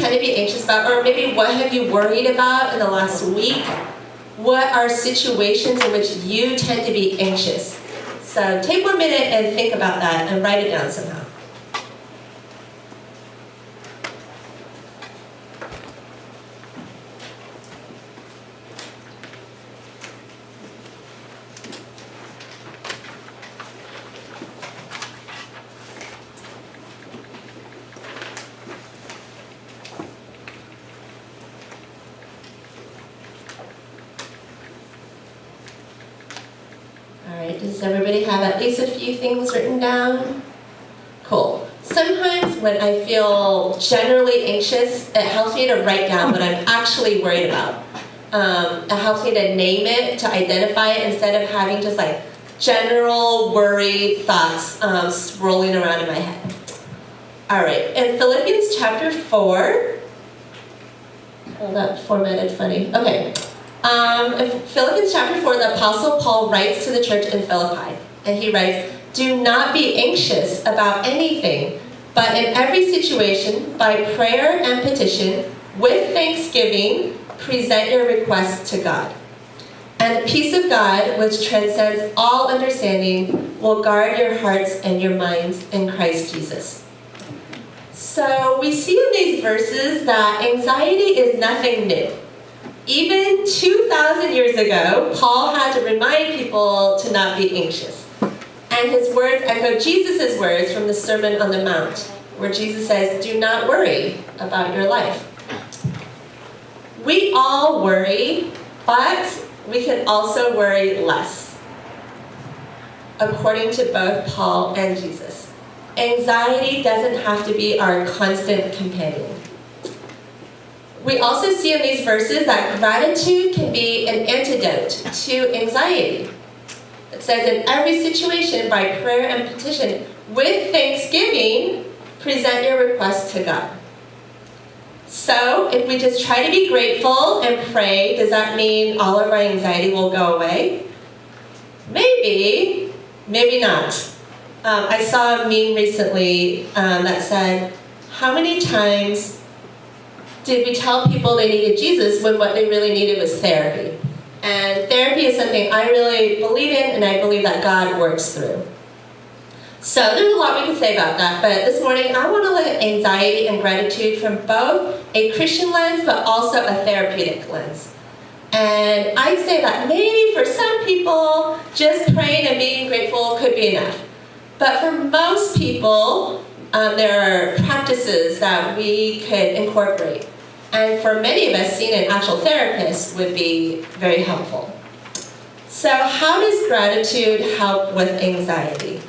tend to be anxious about? Or maybe what have you worried about in the last week? What are situations in which you tend to be anxious? So take 1 minute and think about that and write it down somehow. Does everybody have at least a few things written down? Cool. Sometimes when I feel generally anxious, it helps me to write down what I'm actually worried about. It helps me to name it, to identify it, instead of having just like general worried thoughts swirling around in my head. All right, in Philippians chapter 4, oh, that formatted funny. Okay. In Philippians chapter 4, the Apostle Paul writes to the church in Philippi, and he writes, "Do not be anxious about anything, but in every situation, by prayer and petition, with thanksgiving, present your requests to God. And the peace of God, which transcends all understanding, will guard your hearts and your minds in Christ Jesus." So we see in these verses that anxiety is nothing new. Even 2,000 years ago, Paul had to remind people to not be anxious. And his words echo Jesus' words from the Sermon on the Mount, where Jesus says, "Do not worry about your life." We all worry, but we can also worry less, according to both Paul and Jesus. Anxiety doesn't have to be our constant companion. We also see in these verses that gratitude can be an antidote to anxiety. It says, in every situation, by prayer and petition, with thanksgiving, present your request to God. So, if we just try to be grateful and pray, does that mean all of our anxiety will go away? Maybe, maybe not. I saw a meme recently that said, how many times did we tell people they needed Jesus when what they really needed was therapy? And therapy is something I really believe in, and I believe that God works through. So there's a lot we can say about that, but this morning I want to look at anxiety and gratitude from both a Christian lens, but also a therapeutic lens. And I'd say that maybe for some people, just praying and being grateful could be enough. But for most people, there are practices that we could incorporate. And for many of us, seeing an actual therapist would be very helpful. So how does gratitude help with anxiety?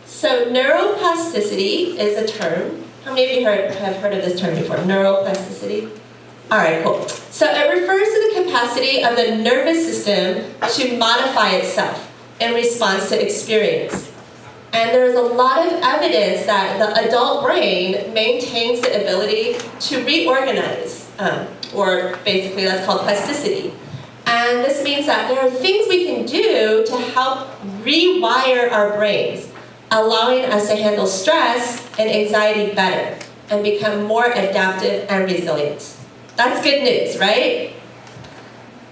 So neuroplasticity is a term. How many of you have heard of this term before? Neuroplasticity? All right, cool. So it refers to the capacity of the nervous system to modify itself in response to experience. And there's a lot of evidence that the adult brain maintains the ability to reorganize, or basically that's called plasticity. And this means that there are things we can do to help rewire our brains, allowing us to handle stress and anxiety better and become more adaptive and resilient. That's good news, right?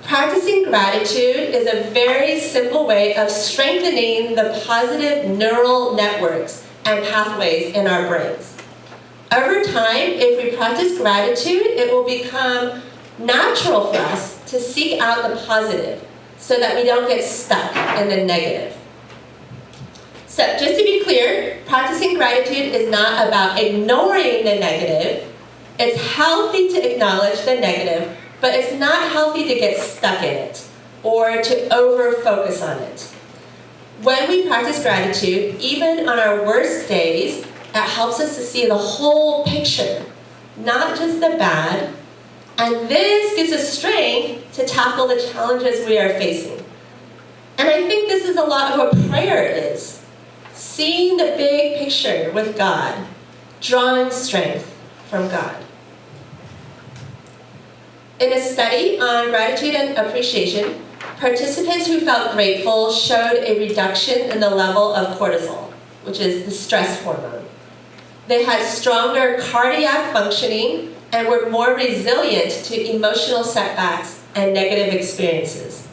Practicing gratitude is a very simple way of strengthening the positive neural networks and pathways in our brains. Over time, if we practice gratitude, it will become natural for us to seek out the positive so that we don't get stuck in the negative. So just to be clear, practicing gratitude is not about ignoring the negative. It's healthy to acknowledge the negative, but it's not healthy to get stuck in it or to over-focus on it. When we practice gratitude, even on our worst days, it helps us to see the whole picture, not just the bad. And this gives us strength to tackle the challenges we are facing. And I think this is a lot of what prayer is. Seeing the big picture with God, drawing strength from God. In a study on gratitude and appreciation, participants who felt grateful showed a reduction in the level of cortisol, which is the stress hormone. They had stronger cardiac functioning and were more resilient to emotional setbacks and negative experiences.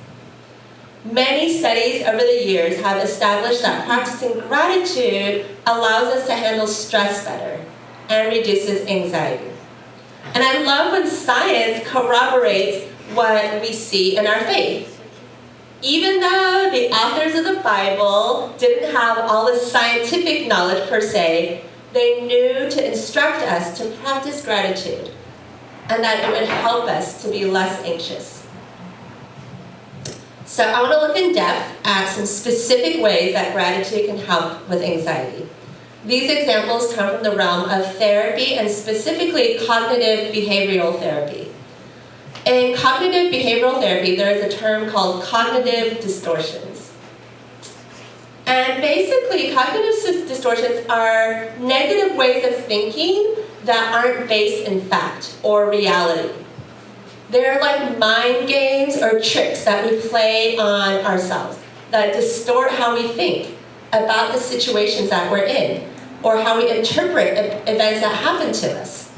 Many studies over the years have established that practicing gratitude allows us to handle stress better and reduces anxiety. And I love when science corroborates what we see in our faith. Even though the authors of the Bible didn't have all the scientific knowledge per se, they knew to instruct us to practice gratitude and that it would help us to be less anxious. So I want to look in depth at some specific ways that gratitude can help with anxiety. These examples come from the realm of therapy and specifically cognitive behavioral therapy. In cognitive behavioral therapy, there is a term called cognitive distortions. And basically, cognitive distortions are negative ways of thinking that aren't based in fact or reality. They're like mind games or tricks that we play on ourselves that distort how we think about the situations that we're in or how we interpret events that happen to us.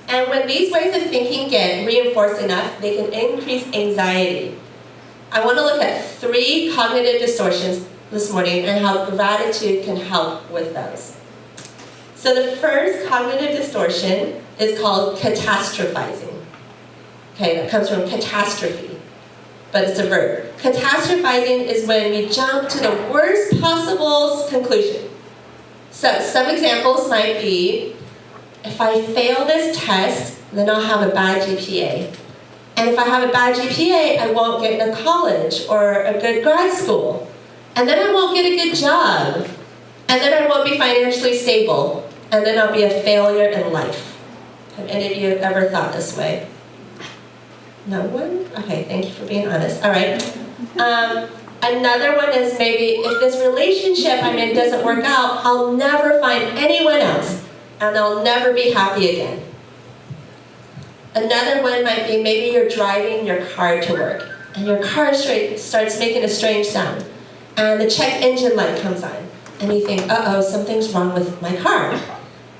And when these ways of thinking get reinforced enough, they can increase anxiety. I want to look at 3 cognitive distortions this morning and how gratitude can help with those. So the first cognitive distortion is called catastrophizing. Okay, that comes from catastrophe, but it's a verb. Catastrophizing is when we jump to the worst possible conclusion. So some examples might be, if I fail this test, then I'll have a bad GPA. And if I have a bad GPA, I won't get into college or a good grad school. And then I won't get a good job. And then I won't be financially stable. And then I'll be a failure in life. Have any of you ever thought this way? No one? Okay, thank you for being honest. All right. Another one is maybe if this relationship I'm in doesn't work out, I'll never find anyone else. And I'll never be happy again. Another one might be maybe you're driving your car to work. And your car starts making a strange sound. And the check engine light comes on. And you think, uh-oh, something's wrong with my car.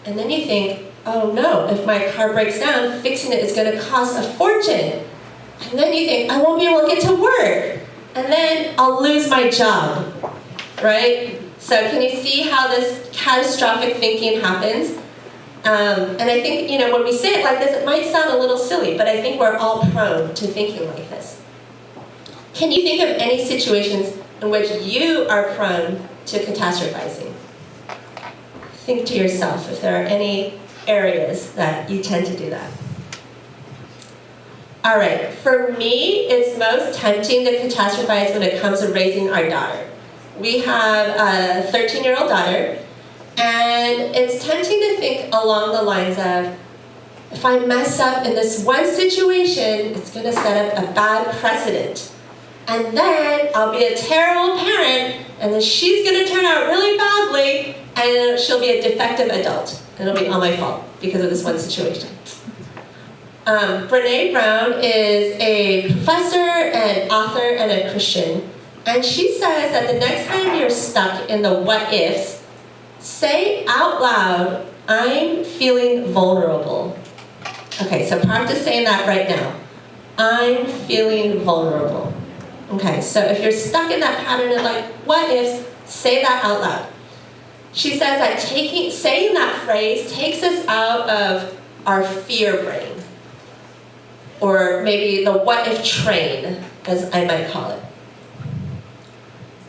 And then you think, oh no, if my car breaks down, fixing it is going to cost a fortune. And then you think, I won't be able to get to work. And then I'll lose my job, right? So can you see how this catastrophic thinking happens? And I think, when we say it like this, it might sound a little silly, but I think we're all prone to thinking like this. Can you think of any situations in which you are prone to catastrophizing? Think to yourself if there are any areas that you tend to do that. All right, for me, it's most tempting to catastrophize when it comes to raising our daughter. We have a 13-year-old daughter, and it's tempting to think along the lines of, if I mess up in this one situation, it's going to set up a bad precedent. And then I'll be a terrible parent, and then she's going to turn out really badly, and she'll be a defective adult. And it'll be all my fault because of this one situation. Brene Brown is a professor and author and a Christian, and she says that the next time you're stuck in the what ifs, say out loud, I'm feeling vulnerable. Okay, so practice saying that right now. I'm feeling vulnerable. Okay, so if you're stuck in that pattern of like, what ifs, say that out loud. She says that saying that phrase takes us out of our fear brain. Or maybe the what if train, as I might call it.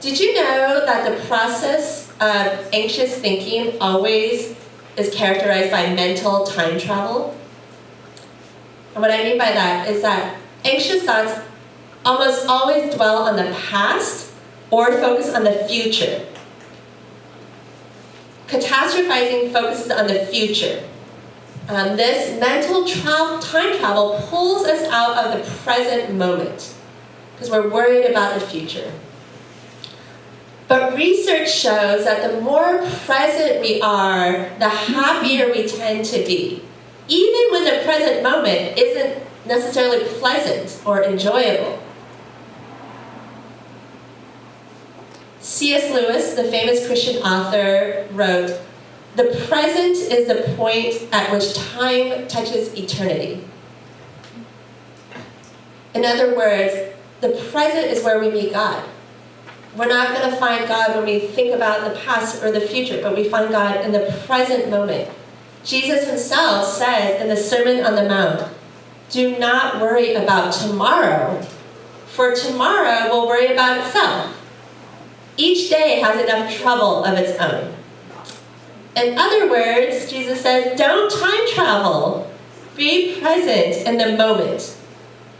Did you know that the process of anxious thinking always is characterized by mental time travel? And what I mean by that is that anxious thoughts almost always dwell on the past or focus on the future. Catastrophizing focuses on the future. This mental time travel pulls us out of the present moment because we're worried about the future. But research shows that the more present we are, the happier we tend to be, even when the present moment isn't necessarily pleasant or enjoyable. C.S. Lewis, the famous Christian author, wrote, The present is the point at which time touches eternity. In other words, the present is where we meet God. We're not going to find God when we think about the past or the future, but we find God in the present moment. Jesus himself says in the Sermon on the Mount, "Do not worry about tomorrow, for tomorrow will worry about itself. Each day has enough trouble of its own." In other words, Jesus says, don't time travel. Be present in the moment.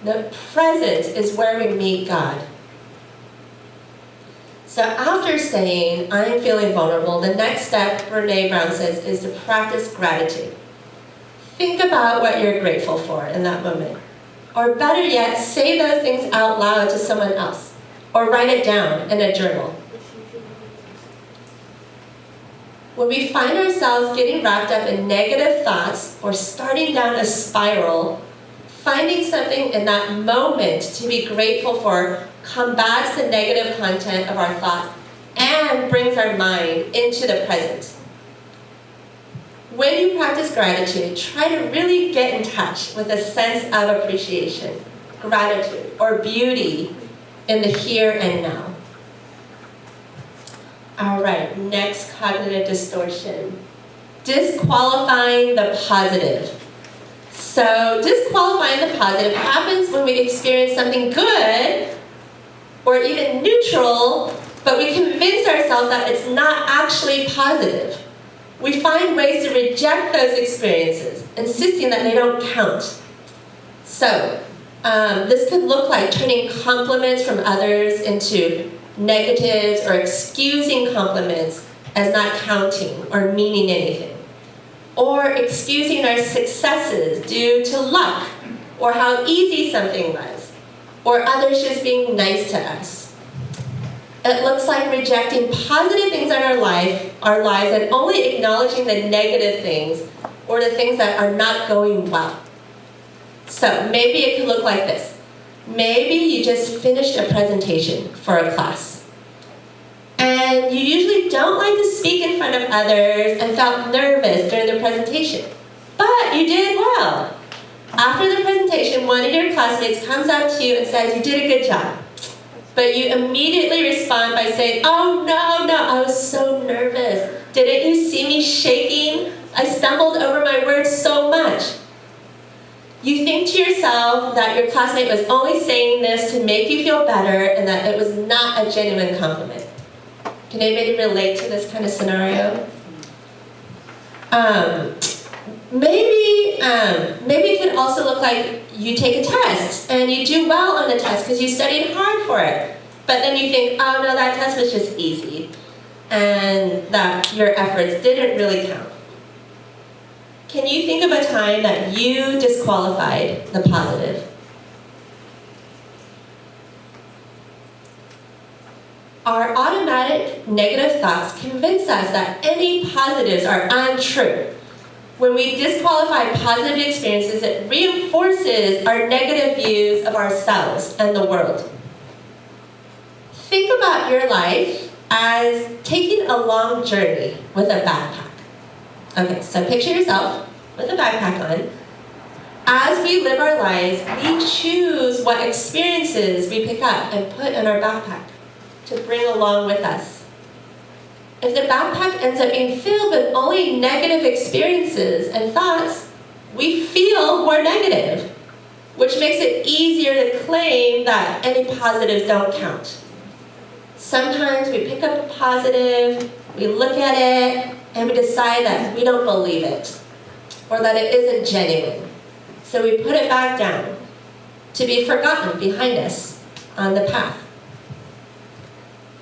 The present is where we meet God. So after saying, I'm feeling vulnerable, the next step, Brene Brown says, is to practice gratitude. Think about what you're grateful for in that moment. Or better yet, say those things out loud to someone else. Or write it down in a journal. When we find ourselves getting wrapped up in negative thoughts or starting down a spiral, finding something in that moment to be grateful for combats the negative content of our thoughts and brings our mind into the present. When you practice gratitude, try to really get in touch with a sense of appreciation, gratitude, or beauty in the here and now. All right, next cognitive distortion. Disqualifying the positive. So disqualifying the positive happens when we experience something good or even neutral, but we convince ourselves that it's not actually positive. We find ways to reject those experiences, insisting that they don't count. So this could look like turning compliments from others into negatives or excusing compliments as not counting or meaning anything. Or excusing our successes due to luck or how easy something was, or others just being nice to us. It looks like rejecting positive things in our lives and only acknowledging the negative things or the things that are not going well. So maybe it could look like this. Maybe you just finished a presentation for a class. And you usually don't like to speak in front of others and felt nervous during the presentation. But you did well. After the presentation, one of your classmates comes up to you and says, you did a good job. But you immediately respond by saying, oh no, I was so nervous. Didn't you see me shaking? I stumbled over my words so much. You think to yourself that your classmate was only saying this to make you feel better and that it was not a genuine compliment. Can anybody relate to this kind of scenario? Maybe it could also look like you take a test and you do well on the test because you studied hard for it. But then you think, oh no, that test was just easy and that your efforts didn't really count. Can you think of a time that you disqualified the positive? Our automatic negative thoughts convince us that any positives are untrue. When we disqualify positive experiences, it reinforces our negative views of ourselves and the world. Think about your life as taking a long journey with a backpack. Okay, so picture yourself with a backpack on. As we live our lives, we choose what experiences we pick up and put in our backpack to bring along with us. If the backpack ends up being filled with only negative experiences and thoughts, we feel more negative, which makes it easier to claim that any positives don't count. Sometimes we pick up a positive, we look at it, and we decide that we don't believe it, or that it isn't genuine. So we put it back down to be forgotten behind us on the path.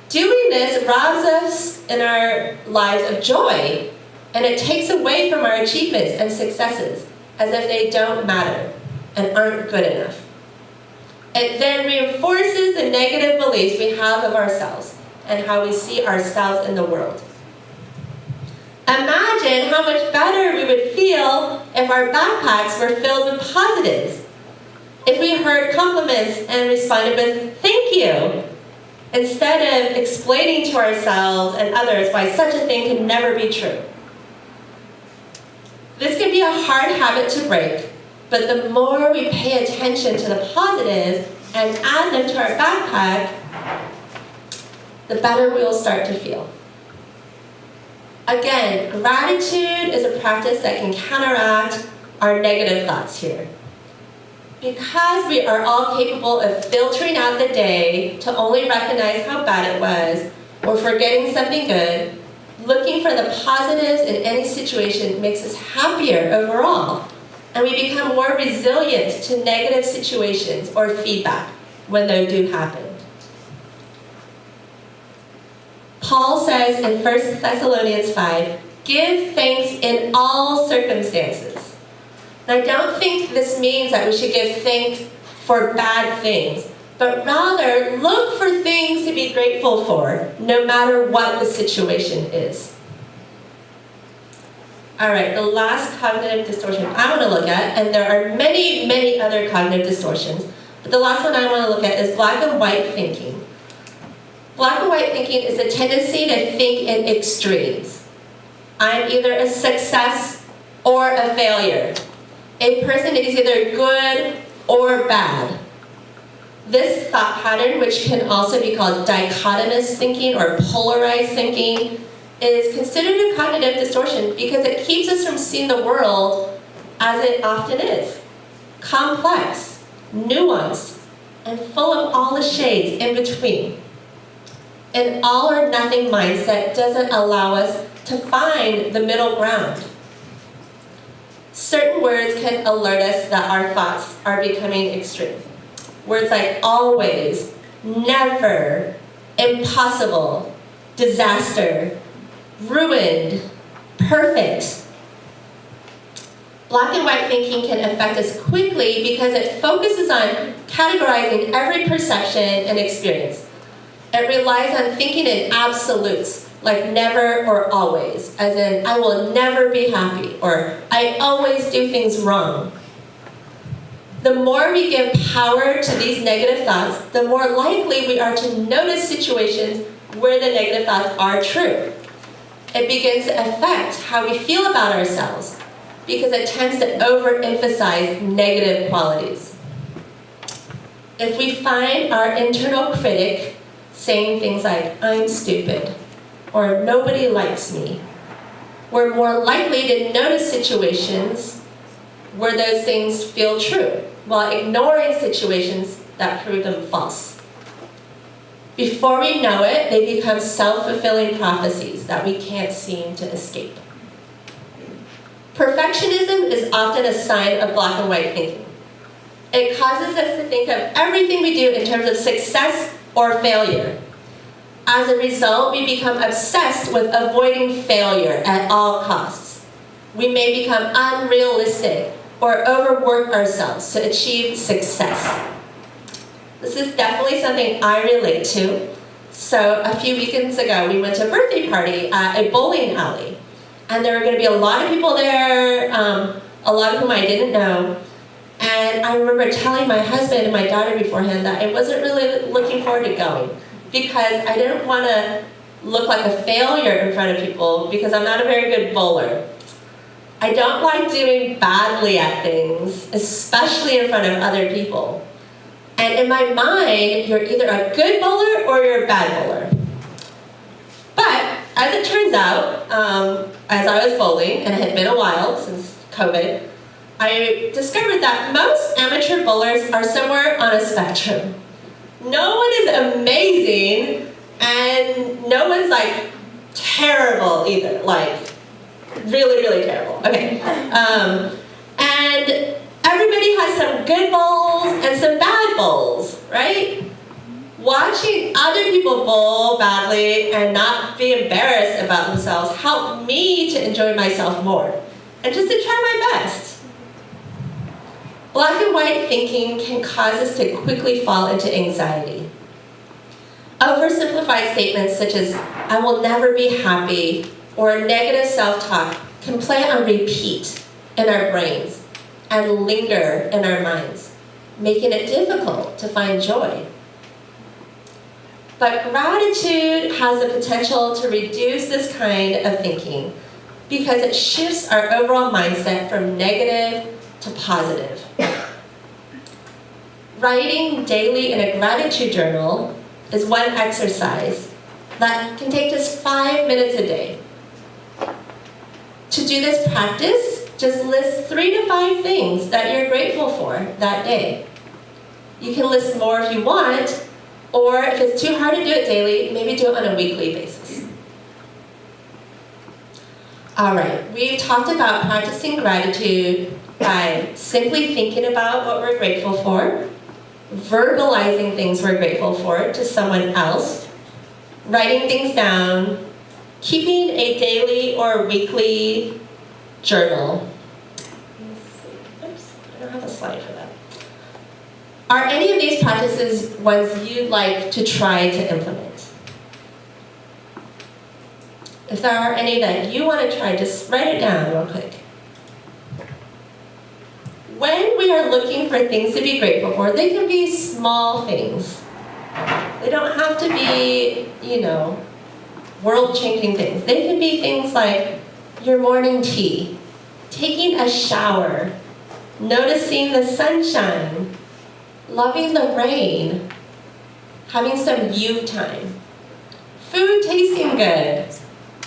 Doing this robs us in our lives of joy, and it takes away from our achievements and successes as if they don't matter and aren't good enough. It then reinforces the negative beliefs we have of ourselves and how we see ourselves in the world. Imagine how much better we would feel if our backpacks were filled with positives. If we heard compliments and responded with, thank you, instead of explaining to ourselves and others why such a thing can never be true. be a hard habit to break, but the more we pay attention to the positives and add them to our backpack, the better we will start to feel. Again, gratitude is a practice that can counteract our negative thoughts here. Because we are all capable of filtering out the day to only recognize how bad it was, or forgetting something good, looking for the positives in any situation makes us happier overall, and we become more resilient to negative situations or feedback when they do happen. Paul says in 1 Thessalonians 5, give thanks in all circumstances. Now, I don't think this means that we should give thanks for bad things, but rather look for things to be grateful for, no matter what the situation is. All right, the last cognitive distortion I want to look at, and there are many, many other cognitive distortions, but the last one I want to look at is black and white thinking. Black and white thinking is a tendency to think in extremes. I'm either a success or a failure. A person is either good or bad. This thought pattern, which can also be called dichotomous thinking or polarized thinking, is considered a cognitive distortion because it keeps us from seeing the world as it often is. Complex, nuanced, and full of all the shades in between. An all or nothing mindset doesn't allow us to find the middle ground. Certain words can alert us that our thoughts are becoming extreme. Words like always, never, impossible, disaster, ruined, perfect. Black and white thinking can affect us quickly because it focuses on categorizing every perception and experience. It relies on thinking in absolutes, like never or always, as in, I will never be happy, or I always do things wrong. The more we give power to these negative thoughts, the more likely we are to notice situations where the negative thoughts are true. It begins to affect how we feel about ourselves, because it tends to overemphasize negative qualities. If we find our internal critic saying things like, I'm stupid, or nobody likes me, we're more likely to notice situations where those things feel true, while ignoring situations that prove them false. Before we know it, they become self-fulfilling prophecies that we can't seem to escape. Perfectionism is often a sign of black and white thinking. It causes us to think of everything we do in terms of success or failure. As a result, we become obsessed with avoiding failure at all costs. We may become unrealistic or overwork ourselves to achieve success. This is definitely something I relate to. So a few weekends ago, we went to a birthday party at a bowling alley. And there were going to be a lot of people there, a lot of whom I didn't know. And I remember telling my husband and my daughter beforehand that I wasn't really looking forward to going, because I didn't want to look like a failure in front of people, because I'm not a very good bowler. I don't like doing badly at things, especially in front of other people. And in my mind, you're either a good bowler or you're a bad bowler. But as it turns out, as I was bowling, and it had been a while since COVID, I discovered that most amateur bowlers are somewhere on a spectrum. No one is amazing, and no one's like terrible either, like really, really terrible. Okay. And everybody has some good bowls and some bad bowls, right? Watching other people bowl badly and not be embarrassed about themselves helped me to enjoy myself more and just to try my best. Black and white thinking can cause us to quickly fall into anxiety. Oversimplified statements such as, I will never be happy, or negative self-talk can play on repeat in our brains and linger in our minds, making it difficult to find joy. But gratitude has the potential to reduce this kind of thinking, because it shifts our overall mindset from negative to positive. Writing daily in a gratitude journal is one exercise that can take just 5 minutes a day. To do this practice, just list 3 to 5 things that you're grateful for that day. You can list more if you want, or if it's too hard to do it daily, maybe do it on a weekly basis. All right, we've talked about practicing gratitude by simply thinking about what we're grateful for, verbalizing things we're grateful for to someone else, writing things down, keeping a daily or weekly journal. Oops, I don't have a slide for that. Are any of these practices ones you'd like to try to implement? If there are any that you want to try, just write it down real quick. When we are looking for things to be grateful for, they can be small things. They don't have to be, world-changing things. They can be things like your morning tea, taking a shower, noticing the sunshine, loving the rain, having some you time, food tasting good,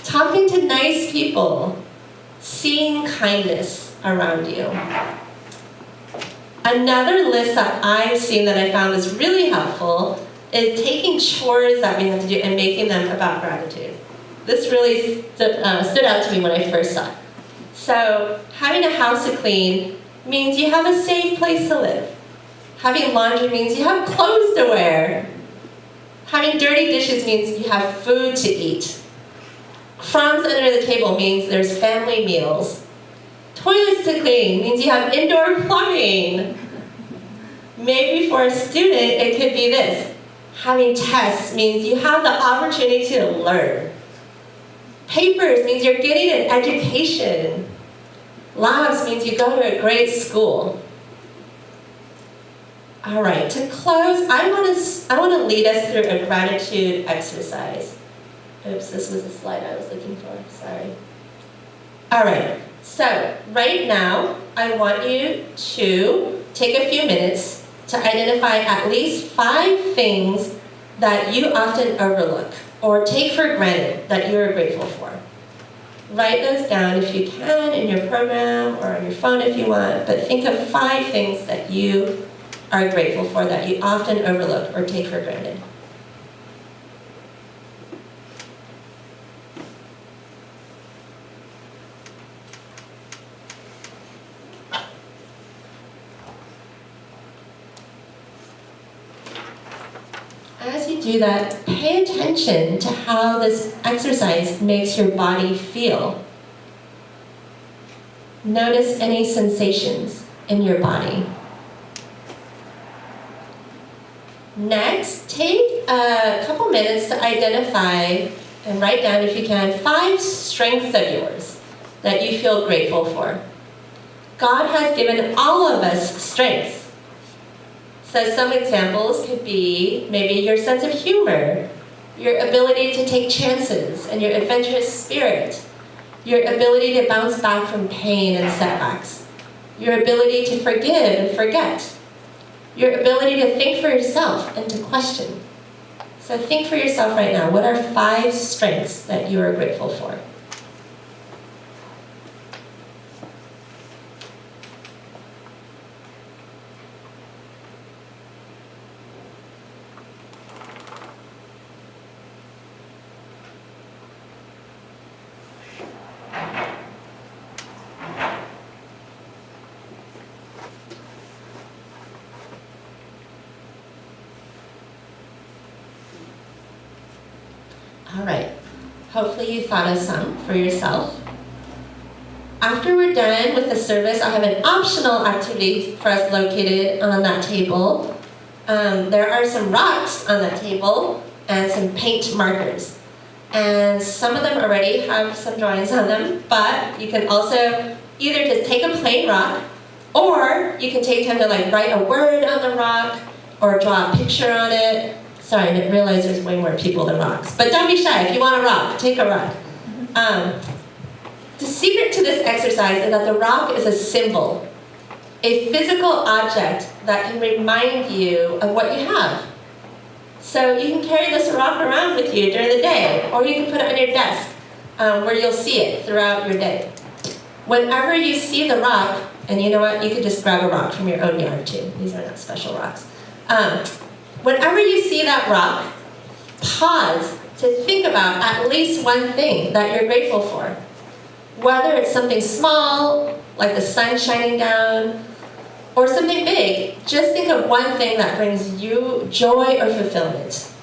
talking to nice people, seeing kindness around you. Another list that I've seen that I found was really helpful is taking chores that we have to do and making them about gratitude. This really stood out to me when I first saw it. So having a house to clean means you have a safe place to live. Having laundry means you have clothes to wear. Having dirty dishes means you have food to eat. Crumbs under the table means there's family meals. Toilets to clean means you have indoor plumbing. Maybe for a student, it could be this. Having tests means you have the opportunity to learn. Papers means you're getting an education. Labs means you go to a great school. All right, to close, I want to lead us through a gratitude exercise. Oops, this was the slide I was looking for, sorry. All right, so right now, I want you to take a few minutes to identify at least 5 things that you often overlook or take for granted that you're grateful for. Write those down if you can in your program or on your phone if you want, but think of 5 things that you are grateful for that you often overlook or take for granted. As you do that, pay attention to how this exercise makes your body feel. Notice any sensations in your body. Next, take a couple minutes to identify and write down, if you can, 5 strengths of yours that you feel grateful for. God has given all of us strengths. So some examples could be maybe your sense of humor, your ability to take chances, and your adventurous spirit, your ability to bounce back from pain and setbacks, your ability to forgive and forget, your ability to think for yourself and to question. So think for yourself right now, what are 5 strengths that you are grateful for? All right, hopefully you thought of some for yourself. After we're done with the service, I have an optional activity for us located on that table. There are some rocks on that table and some paint markers. And some of them already have some drawings on them, but you can also either just take a plain rock, or you can take time to write a word on the rock or draw a picture on it. Sorry, I didn't realize there's way more people than rocks. But don't be shy. If you want a rock, take a rock. The secret to this exercise is that the rock is a symbol, a physical object that can remind you of what you have. So you can carry this rock around with you during the day, or you can put it on your desk where you'll see it throughout your day. Whenever you see the rock, and you know what, you could just grab a rock from your own yard too. These are not special rocks. Whenever you see that rock, pause to think about at least one thing that you're grateful for. Whether it's something small, like the sun shining down, or something big, just think of one thing that brings you joy or fulfillment.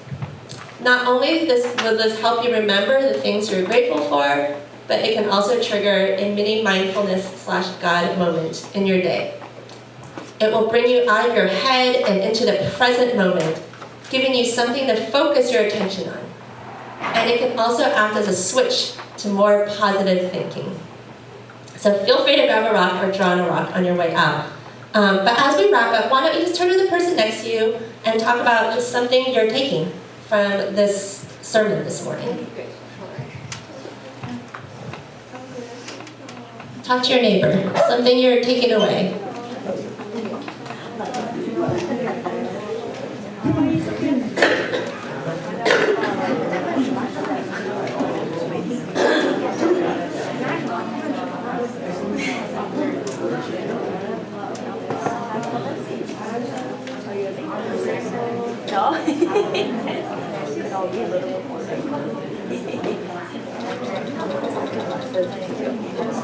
Not only will this help you remember the things you're grateful for, but it can also trigger a mini mindfulness/God moment in your day. It will bring you out of your head and into the present moment, giving you something to focus your attention on. And it can also act as a switch to more positive thinking. So feel free to grab a rock or draw on a rock on your way out. But as we wrap up, why don't you just turn to the person next to you and talk about just something you're taking from this sermon this morning. Talk to your neighbor, something you're taking away. No.